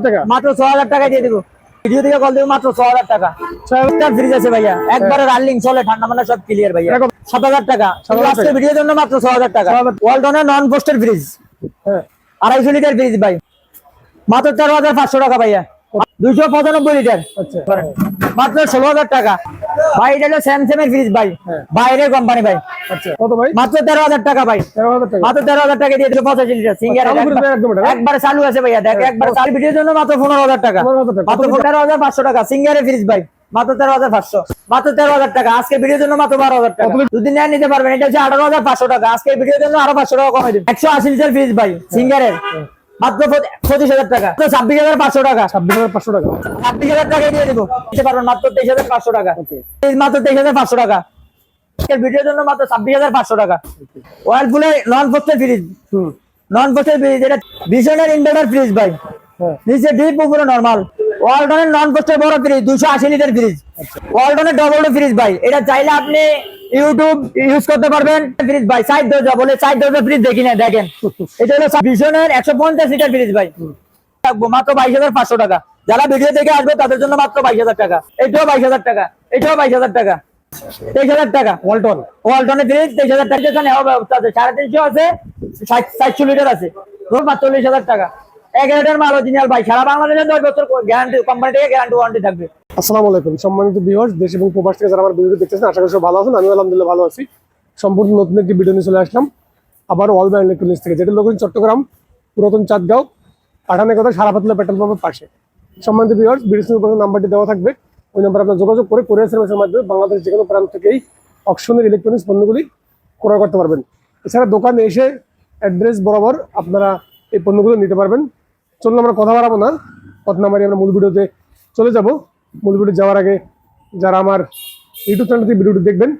টাকা মাত্র 6000 টাকায় দিয়ে দিব। ভিডিও থেকে কল দিব মাত্র 6000 টাকা। 6000 ফ্রিজ আছে ভাইয়া, একবারে রানিং চলে, ঠান্ডা মান্ডা সব ক্লিয়ার ভাইয়া। 7000 টাকা আজকে ভিডিওর জন্য মাত্র 6000 টাকা। ওয়ালটনের নন পোস্টের ফ্রিজ, 250 লিটার ফ্রিজ ভাই, মাত্র 13500 টাকা ভাইয়া। 295 লিটার, মাত্র 16000 টাকা ভাই। এটা হলো স্যামসাং এর ফ্রিজ ভাই, বাইরের কোম্পানি ভাই। কত ভাই? মাত্র 13000 টাকা ভাই, 13000 টাকা। মাত্র 13000 টাকা দিয়ে দিল। 85 লিটার সিঙ্গার একবার চালু আছে ভাইয়া, দেখ একবার চালু। ভিডিওর জন্য মাত্র 15000 টাকা, মাত্র 13500 টাকা সিঙ্গারের ফ্রিজ ভাই, মাত্র 13500, মাত্র 13000 টাকা। আজকে ভিডিওর জন্য মাত্র 12000 টাকা। দুদিন নেয় নিতে পারবেন। এটা হচ্ছে 18500 টাকা। আজকে ভিডিওর জন্য আরো 500 টাকা কমাই দিন। 180 লিটার ফ্রিজ ভাই সিঙ্গারের, মাত্র 25000 টাকা, 26500 টাকা, 26500 টাকা, 26000 টাকা দিয়ে দিব। দিতে পারবেন মাত্র 23500 টাকা, মাত্র 23500 টাকা। আজকের ভিডিওর জন্য মাত্র 26500 টাকা। ওয়ালপুলের নন পোস্টের ফ্রিজ, নন পোস্টের ফ্রিজ, এটা ভিশনের ইনভার্টার ফ্রিজ ভাই, নিচে ডিপ উপরে নরমাল। ওয়ালটনের নন পোস্টের বড় ফ্রিজ, 280 লিটার ফ্রিজ। ওয়ালটনের ডবল ফ্রিজ ভাই, এটা চাইলে আপনি ইউটিউব ইউজ করতে পারবেন। ফ্রিজ ভাই সাইড দরজা বলে, সাইড দরজা ফ্রিজ দেখি না, দেখেন এটা হলো ভিশনের 150 লিটার ফ্রিজ ভাই, থাকবো মাত্র 22500 টাকা। যারা ভিডিও দেখে আসবে তাদের জন্য মাত্র 22000 টাকা। এটাও 22000 টাকা, এটাও 22000 টাকা, 23000 টাকা। ওয়ালটনের ফ্রিজ 23000 টাকা। নেওয়ার ব্যবস্থা আছে, 350 আছে, 700 লিটার আছে, মাত্র 40000 টাকা। 1 লিটার মাল অরিজিনাল ভাই, সারা বাংলাদেশে 10 বছর গ্যারান্টি, কোম্পানি থেকে গ্যারান্টি ওয়ারেন্টি থাকবে। আসসালামু আলাইকুম সম্মানিত ভিউয়ার্স, দেশ এবং প্রবাস থেকে যারা আমার ভিডিও দেখতেছেন, আশা করি সব ভালো আছেন। আমি আলহামদুলিল্লাহ ভালো আছি। সম্পূর্ণ নতুন একটি ভিডিও নিয়ে চলে আসলাম আবার অলবাই ইলেকট্রনিক্স থেকে, যেটা লোকেশন চট্টগ্রাম পুরাতন চাঁদগাঁও পাঠানের কথা সারাপাতলা পেট্রোল পাম্পের পাশে। সম্মানিত ভিউয়ার্স, ভিডিওর উপরে নাম্বারটি দেওয়া থাকবে, ওই নাম্বারে আপনার যোগাযোগ করে কুরিয়ার সার্ভিসের মাধ্যমে বাংলাদেশের যে কোনো প্রান্ত থেকেই অকশনের ইলেকট্রনিক্স পণ্যগুলি ক্রয় করতে পারবেন। এছাড়া দোকানে এসে অ্যাড্রেস বরাবর আপনারা এই পণ্যগুলো নিতে পারবেন। চলুন আমরা কথা বাড়াবো না, কথা নাম্বারে আমরা মূল ভিডিওতে চলে যাব। মূল ভিডিও যাওয়ার আগে যারা আমার ইউটিউব চ্যানেলটি ভিডিওটি দেখবেন,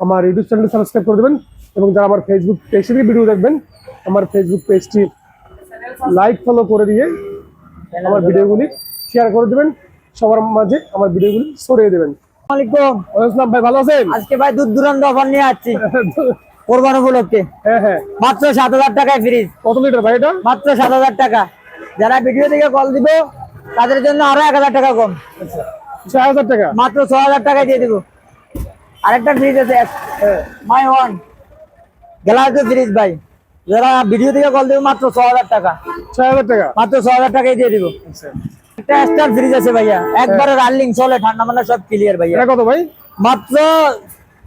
আমার ইউটিউব চ্যানেলটি সাবস্ক্রাইব করে দেবেন, এবং যারা আমার ফেসবুক পেজ থেকে ভিডিও দেখবেন, আমার ফেসবুক পেজটি লাইক ফলো করে দিয়ে আমার ভিডিওগুলি শেয়ার করে দেবেন, সবার মাঝে আমার ভিডিওগুলি ছড়িয়ে দেবেন। আসসালামু আলাইকুম ভাই, ভালো আছেন? আজকে ভাই দূর দূরান্ত অফার নিয়ে আসছি কোরবানি উপলক্ষে। মাত্র 7000 টাকায় ফ্রিজ। কত লিটার ভাই এটা? মাত্র 7000 টাকা। যারা ভিডিও থেকে কল দিব তাদের জন্য আরো 1000 টাকা কম, 6000 টাকা, মাত্র 6000 টাকায় দিয়ে দিব। আরেকটা ফ্রিজ আছে মাই ওয়ান গ্লাস ফ্রিজ ভাই, যারা ভিডিও থেকে কল দিব মাত্র 6000 টাকা, 6000 টাকা, মাত্র 6000 টাকায় দিয়ে দিব। একটা স্টার ফ্রিজ আছে ভাইয়া, একবারে রানিং চলে, ঠান্ডা মান্ডা সব ক্লিয়ার ভাইয়া। এটা কত ভাই? মাত্র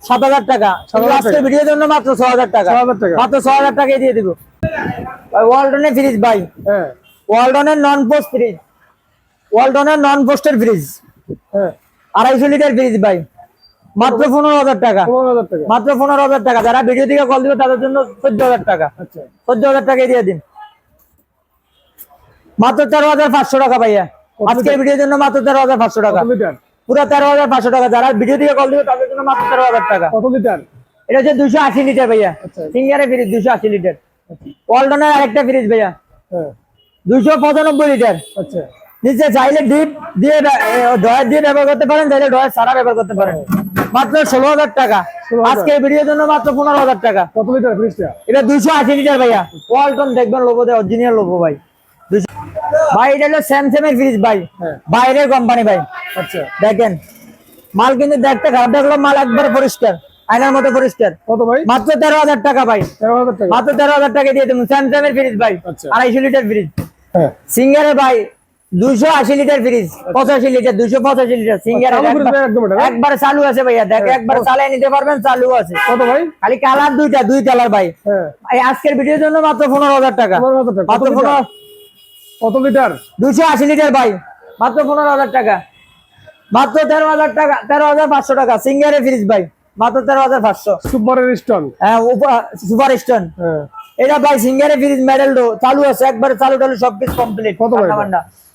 7000 টাকা। আজকে ভিডিওর জন্য মাত্র 6000 টাকা, মাত্র 6000 টাকায় দিয়ে দিব। ওয়ালটনের ফ্রিজ ভাই, ওয়ালটনের নন পোস্ট ফ্রিজ, ওয়ালটনের নন পোস্টের ফ্রিজ, 250 লিটার ফ্রিজ ভাই, মাত্র 15000 টাকা, মাত্র 15000 টাকা। যারা ভিডিও থেকে কল দিবে তাদের জন্য 14000 টাকা, 14000 টাকায় দিয়ে দিন। মাত্র 13500 টাকা ভাইয়া, আজকের ভিডিওর জন্য মাত্র 13500 টাকা, পুরো 13500 টাকা। যারা ভিডিও থেকে কল দিবে তাদের জন্য মাত্র 13000 টাকা। কত লিটার? এটা হচ্ছে 280 লিটার ভাইয়া, সিঙ্গারের ফ্রিজ 280 লিটার। ওয়ালটনের আরেকটা ফ্রিজ ভাইয়া, 295 লিটার। নিচে চাইলে ডিপ দিয়ে ড্রয়ার দিয়ে ব্যবহার করতে পারেন, চাইলে ড্রয়ার ছাড়া ব্যবহার করতে পারেন। মাত্র 16000 টাকা। আজকে ভিডিওর জন্য মাত্র 15000 টাকা। কত লিটার ফ্রিজটা? এটা 280 লিটার ভাইয়া, ওয়ালটন দেখবেন লোগো দেয়, অরিজিনাল লোগো ভাই। ভাই এটা হলো স্যামসাং এর ফ্রিজ ভাই, বাইরের কোম্পানি ভাই। দেখেন মাল কিন্তু দেখতে খারাপ দেখলো, মাল একবার পরিষ্কার, আয়নার মতো পরিষ্কার। কত ভাই? মাত্র 13000 টাকা ভাই, 13000 টাকা, মাত্র 13000 টাকা দিয়ে দেবো। স্যামসাং এর ফ্রিজ ভাই, 250 লিটার ফ্রিজ। সিঙ্গারের ভাই 280 লিটার ফ্রিজ, 85 লিটার, 285 লিটার সিঙ্গারের, একবার চালু আছে ভাইয়া, দেখ একবার চালিয়ে নিতে পারবেন, চালু আছে। কত ভাই? খালি কালার দুইটা, দুই কালার ভাই। আজকের ভিডিওর জন্য মাত্র 15000 টাকা, মাত্র 15। কত লিটার? 280 লিটার ভাই, মাত্র 15000 টাকা, মাত্র 13000 টাকা, 13500 টাকা। সিঙ্গারের ফ্রিজ ভাই, মাত্র 13500। Super stone, super stone. এটা ভাই সিঙ্গারের ফ্রিজ, মেডেল চালু আছে, একবার চালু টালু সবকিছু কমপ্লিট। কত ভাই?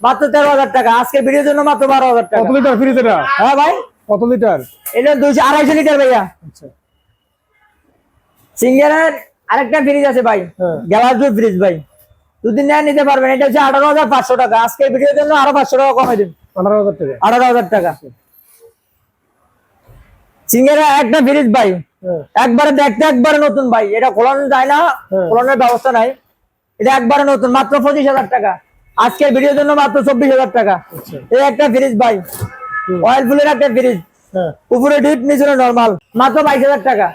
মাত্র 13000 টাকা। আজকের ভিডিওর জন্য মাত্র 12000 টাকা। কত লিটার ফ্রিজ এটা? হ্যাঁ ভাই, কত লিটার? এটা 250 লিটার ভাইয়া। সিঙ্গারের আরেকটা ফ্রিজ আছে ভাই, গ্লাস ফ্রিজ ভাই, দুদিন নেয় নিতে পারবেন। এটা হচ্ছে 18500 টাকা। আজকে ভিডিওর জন্য আরো 500 টাকা কমাই দিন, 18000 টাকা, 18000 টাকা। সিঙ্গারের একটা ফ্রিজ ভাই, একবারে দেখতে একবারে নতুন ভাই, এটা খোলানো যায় না, খোলানোর ব্যবস্থা নাই, এটা একবারে নতুন, মাত্র 25000 টাকা। আজকের ভিডিওর জন্য মাত্র 24,000 টাকা। আচ্ছা। এই একটা ফ্রিজ ভাই, ওয়ার্লপুলের একটা ফ্রিজ, হ্যাঁ উপরে ডিপ নিচে নরমাল, মাত্র 22,000 টাকা।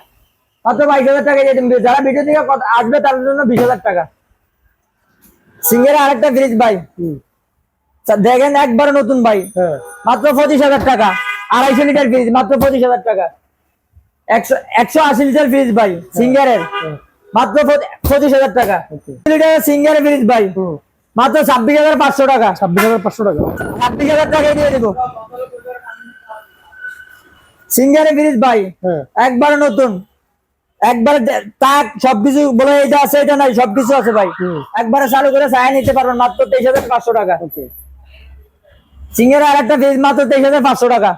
মাত্র 22,000 টাকা দিয়ে দিন। যারা ভিডিও থেকে আসবে তাদের জন্য 20,000 টাকা। সিঙ্গের আরেকটা ফ্রিজ ভাই, দেখেন একবার নতুন ভাই, হ্যাঁ মাত্র 25,000 টাকা। 250 লিটার ফ্রিজ, মাত্র 25,000 টাকা। 180 লিটার ফ্রিজ ভাই সিঙ্গারের, মাত্র 25,000 টাকা। ওকে। লিটার সিঙ্গারের ফ্রিজ ভাই, মাত্র 26,500 টাকা। 26,500 টাকা। 26,000 টাকা দিয়ে দেবো। সিঙ্গারের ফ্রিজ ভাই, হ্যাঁ একবার নতুন, একবার তাক সবকিছু বলে এটা আছে এটা নাই, সবকিছু আছে ভাই। একবারে চালু করে চাই নিতে পারবেন মাত্র 23,500 টাকা। ওকে। সিঙ্গারের আরেকটা ফ্রিজ মাত্র 23,500 টাকা।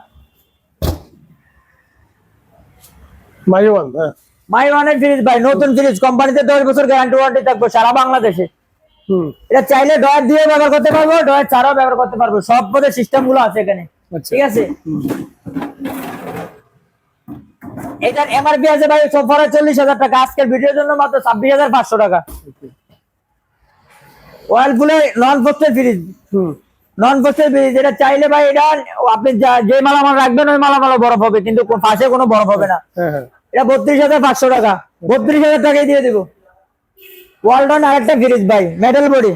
মাইওয়ান। হ্যাঁ মাই ওয়ানের ফ্রিজ ভাই, নতুন ফ্রিজ, কোম্পানিতে 10 বছর গ্যারান্টি ওয়ারেন্টি থাকবে সারা বাংলাদেশে। এটা চাইলে ডয়ার দিয়ে ব্যবহার করতে পারবো, ডয়ার ছাড়াও ব্যবহার করতে পারবো, সব পদের সিস্টেম গুলো আছে এখানে। আচ্ছা। ঠিক আছে। এটার এমআরপি আছে ভাই সোফারে 40,000 টাকা। আজকের ভিডিওর জন্য মাত্র 26,500 টাকা। ওয়ার্লপুলের নন পোস্টের ফ্রিজ, নন পোস্টের ফ্রিজ, এটা চাইলে ভাই এটা আপনি যে মালামাল রাখবেন ওই মালামাল বরফ হবে, কিন্তু পাশে কোনো বরফ হবে না। হ্যাঁ হ্যাঁ এটা 32,500 টাকা। 32,000 টাকায় দিয়ে দেবো। ওয়ালটন আরেকটা ফ্রিজ ভাই, মেটাল বডি,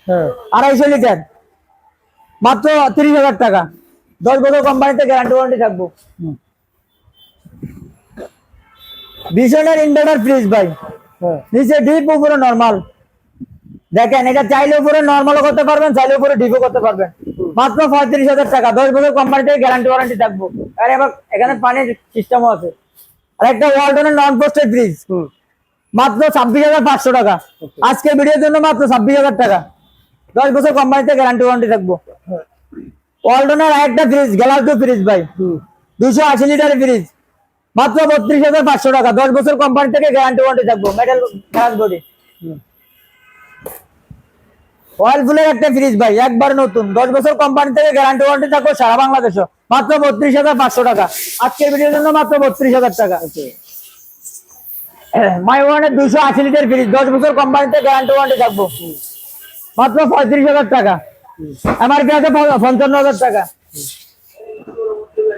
হ্যাঁ 250 লিটার, মাত্র 30,000 টাকা। 10 বছর কোম্পানিতে গ্যারান্টি ওয়ারেন্টি থাকবো। বিশনের ইনভার্টার ফ্রিজ ভাই, হ্যাঁ নিচে ডিপ উপরে নরমাল। দেখেন এটা চাইলে উপরে নরমালও করতে পারবেন, চাইলে উপরে ডিপও করতে পারবেন, মাত্র 35,000 টাকা। 10 বছর কোম্পানিতে গ্যারান্টি ওয়ারেন্টি থাকবো। আর এবার এখানে পানির সিস্টেমও আছে। আর একটা ওয়ালটনের নন পোস্টেড ফ্রিজ, মাত্র 26,500 টাকা। আজকের ভিডিওর জন্য মাত্র 26,000 টাকা। 10 বছর কোম্পানিতে গ্যারান্টি ওয়ারেন্টি থাকবো। ওয়ালটনের আরেকটা ফ্রিজ, গ্যালাক্সি ফ্রিজ ভাই, 280 লিটারের ফ্রিজ, মাত্র 32,500 টাকা। 10 বছর কোম্পানি থেকে গ্যারান্টি ওয়ারেন্টি থাকবো, মেটাল গ্লাস বডি। ওয়ার্লপুলের একটা ফ্রিজ ভাই, একবার নতুন, 10 বছর কোম্পানি থেকে গ্যারান্টি ওয়ারেন্টি থাকবো সারা বাংলাদেশে, মাত্র 32,500 টাকা। আজকের ভিডিওর জন্য মাত্র 32,000 টাকা। মাই ওয়ানের 280 লিটার ফ্রিজ, 10 বছর কোম্পানিতে গ্যারান্টি ওয়ারেন্টি থাকবো, মাত্র 35,000 টাকা। এমআরপি আছে 55,000 টাকা।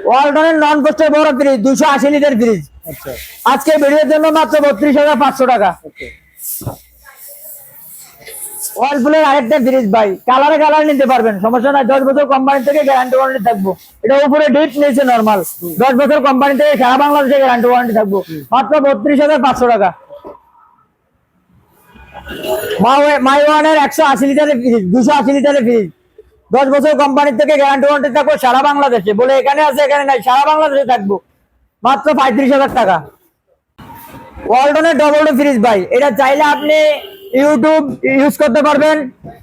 ওয়ালটনের নন পোস্টের বড় ফ্রিজ, 280 লিটার ফ্রিজ, আচ্ছা। আজকে ভিডিওর জন্য মাত্র 32,500 টাকা। ওয়ালপুলের আরেকটা ফ্রিজ ভাই, কালারে কালার নিতে পারবেন, সমস্যা নাই। 10 বছর কোম্পানি থেকে গ্যারান্টি ওয়ারেন্টি থাকবো। এটা উপরে ডিপ নিচে নরমাল, 10 বছর কোম্পানি থেকে সারা বাংলাদেশে গ্যারান্টি ওয়ারেন্টি থাকবো, মাত্র 32,500 টাকা। মাই ওয়ানের 180 লিটারের ফ্রিজ, 280 লিটারের ফ্রিজ, 10 বছর কোম্পানি থেকে গ্যারান্টি ওয়ারেন্টি থাকবো সারা বাংলাদেশে। বলে এখানে আছে এখানে নাই, সারা বাংলাদেশে থাকবো, মাত্র 35,000 টাকা। ওয়ালটনের ডবল ডোর ফ্রিজ ভাই, এটা চাইলে আপনি ইউটিউব ইউজ করতে পারবেন,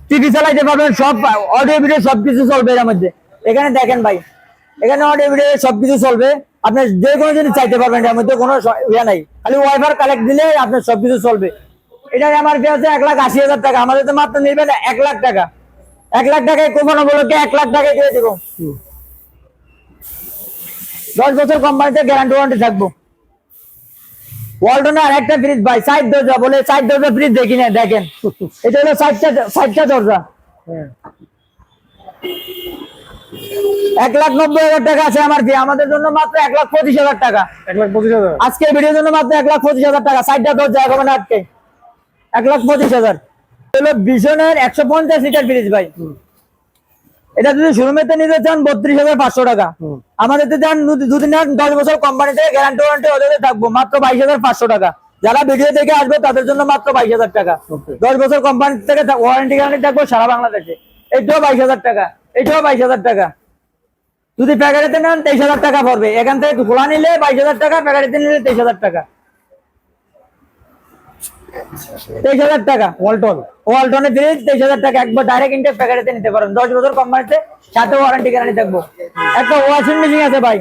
টিভি চালাইতে পারবেন, সব অডিও ভিডিও সবকিছু চলবে এর মধ্যে। এখানে দেখেন ভাই, এখানে অডিও ভিডিও সবকিছু চলবে, আপনি যে কোনো জিনিস চাইতে পারবেন, এর মধ্যে কোনো ইয়ে নাই, খালি ওয়াইফাই কালেক্ট দিলে আপনার সবকিছু চলবে। এটার এমআরপি আছে 1,80,000 টাকা। আমাদের তো মাত্র নেবেন 1 লাখ টাকা। 1 লাখ টাকায় কোপানো বলোকে 1 লাখ টাকায় দিয়ে দিব। 10 বছর কোম্পানিতে গ্যারান্টি ওয়ারেন্টি থাকবো। ওয়ালটনের আরেকটা ফ্রিজ ভাই, 60 দরজা, বলে 60 দরজা ফ্রিজ দেখি না, দেখেন এটা হলো 60টা দরজা, 1,90,000 টাকা আছে এমআরপি। আমাদের জন্য মাত্র 1,25,000 টাকা। 1,25,000 আজকে ভিডিওর জন্য মাত্র 1,25,000 টাকা। 60টা দরজা হবে না আজকে, 1,25,000। হলো বিশনের 150 লিটার ফ্রিজ ভাই, এটা যদি শোরুমেতে নিতে চান 32,500 টাকা। আমাদের চান দুদিন 10 বছর কোম্পানি থেকে গ্যারান্টি ওয়ারেন্টি ওদের থাকবো, মাত্র 22,500 টাকা। যারা ভিডিও দেখে আসবে তাদের জন্য মাত্র 22,000 টাকা। 10 বছর কোম্পানি থেকে ওয়ারেন্টি গ্যারান্টি থাকবো সারা বাংলাদেশে। এটাও 22,000 টাকা, এটাও 22,000 টাকা। যদি প্যাকেটেতে নেন 23,000 টাকা পড়বে। এখান থেকে খোলা নিলে 22,000 টাকা, প্যাকেটেতে নিলে 23,000 টাকা। 23,000 টাকা ওয়ালটনের ফ্রিজ, 23,000 টাকা। একবার ডাইরেক্ট ইনটেক প্যাকেটে নিতে পারেন, 10 বছর কোম্পানিতে, সাথে ওয়ারেন্টি গ্যারান্টি থাকবো। একটা ওয়াশিং মেশিন আছে ভাই,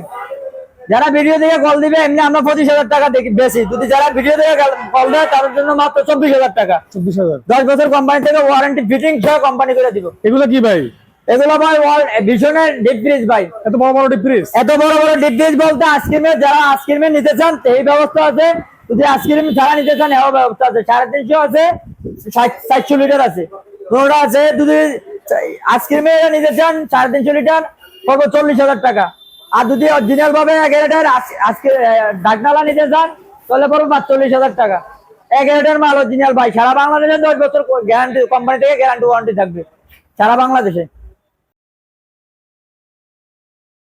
যারা ভিডিও দেখে কল দিবে, এমনি আমরা 25,000 টাকা বেশি। যদি যারা ভিডিও দেখে কল দেয় তাদের জন্য মাত্র 24,000 টাকা। 24,000 10 বছর কোম্পানি থেকে ওয়ারেন্টি ফিটিং সহ কোম্পানি করে দিব। এগুলো কি ভাই? এগুলো ভাই ভীষণের ডিপ ফ্রিজ ভাই, এত বড় বড় ডিপ ফ্রিজ? এত বড় বড় ডিপ ফ্রিজ বলতে আইসক্রিমের, যারা আইসক্রিমে নিতে চান এই ব্যবস্থা আছে। যদি আইসক্রিম ছাড়া নিতে চান এও ব্যবস্থা আছে। 350 আছে, 700 লিটার আছে, কোনটা আছে। যদি আইসক্রিমে নিতে চান 350 লিটার পড়বে 40,000 টাকা। আর যদি অরিজিনাল ভাবে 1 লিটার আজকে ডাকনালা নিতে চান তাহলে পড়বে 45,000 টাকা। 1 লিটার মাল অরিজিনাল ভাই, সারা বাংলাদেশে 10 বছর গ্যারান্টি, কোম্পানি থেকে গ্যারান্টি ওয়ারেন্টি থাকবে সারা বাংলাদেশে।